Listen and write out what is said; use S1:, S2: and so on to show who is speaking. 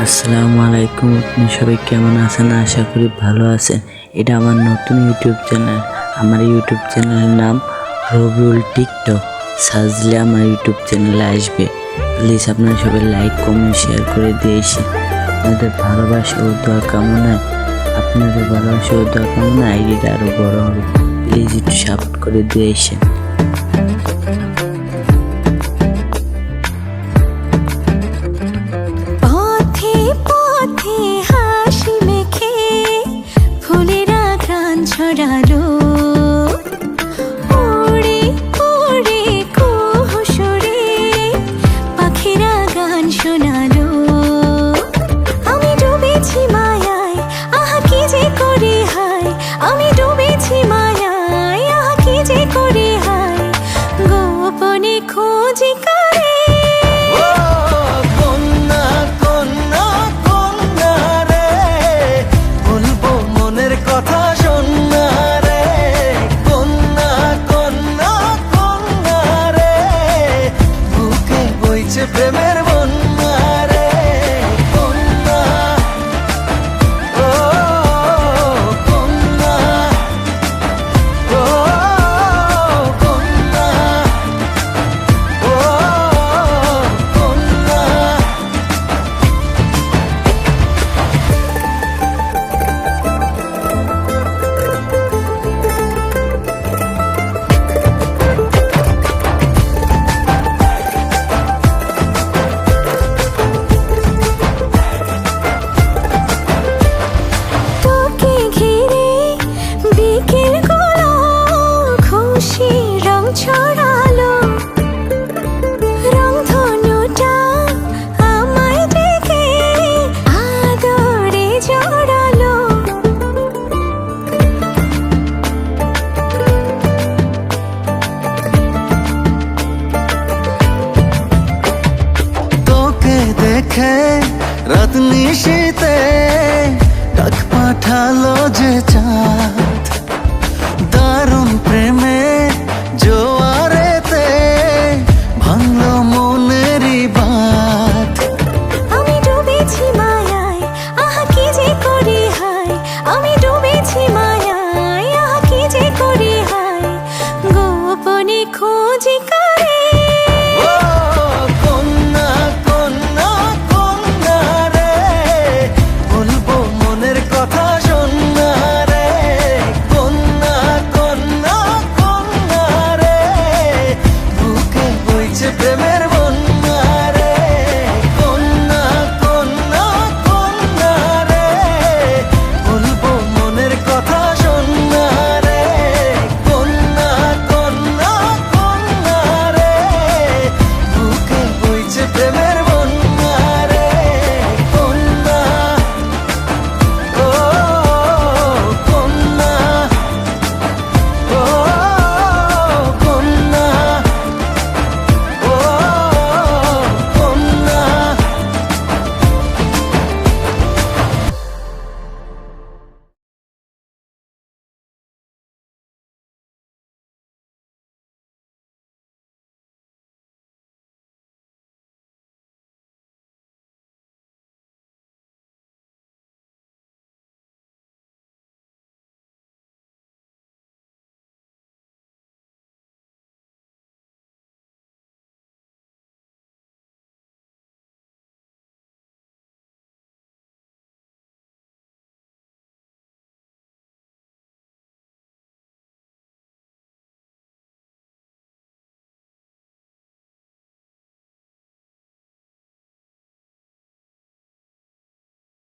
S1: আসসালামু আলাইকুম। আপনি সবাই কেমন আছেন? আশা করি ভালো আছেন। এটা আমার নতুন ইউটিউব চ্যানেল। আমার ইউটিউব চ্যানেলের নাম রবিউল টিকটক। সার্চ দিলে আমার ইউটিউব চ্যানেলে আসবে। প্লিজ আপনারা সবাই লাইক কমেন্ট শেয়ার করে দিয়েছি। আপনাদের ভালোবাসা ও দোয়া কামনায় আইডিটা আরও বড় হবে। প্লিজ একটু সাপোর্ট করে দিয়েছে।
S2: ছড়ালো ওরে ওরে কুহুসুরে পাখিরা গান শোনালো। আমি ডুবেছি মায়ায়, আহা কি যে করে হায়। আমি ডুবেছি মায়ায়, আহা কি যে করে হায়। গোপনে খোঁজি করে
S3: প্রেমের বন্যা রে কন্যা, ও কন্যা, ও কন্যা, ও কন্যা।
S2: ছড়ালো রংধনুটা আমায় ডেকে আদরে জড়ালো।
S3: তোকে দেখে রাত নিশীতে ডাক পাঠালো যে চা